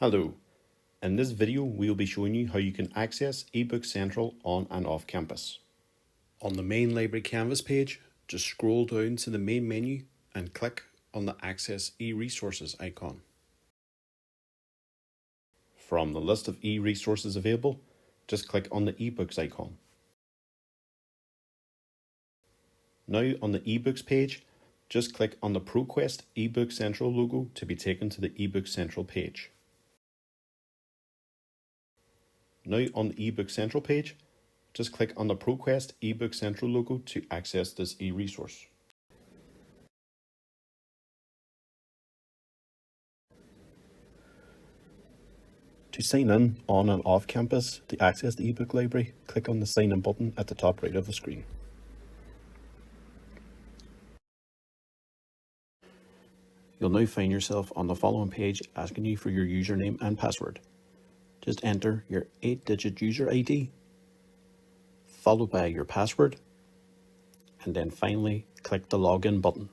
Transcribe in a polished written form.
Hello, in this video we will be showing you how you can access eBook Central on and off campus. On the main library Canvas page, just scroll down to the main menu and click on the Access e-Resources icon. From the list of e-resources available, just click on the eBooks icon. Now on the eBooks page, just click on the ProQuest eBook Central logo to be taken to the eBook Central page. Now on the eBook Central page, just click on the ProQuest eBook Central logo to access this e-resource. To sign in on and off campus to access the eBook library, click on the Sign In button at the top right of the screen. You'll now find yourself on the following page asking you for your username and password. Just enter your 8-digit user ID, followed by your password, and then finally click the Login button.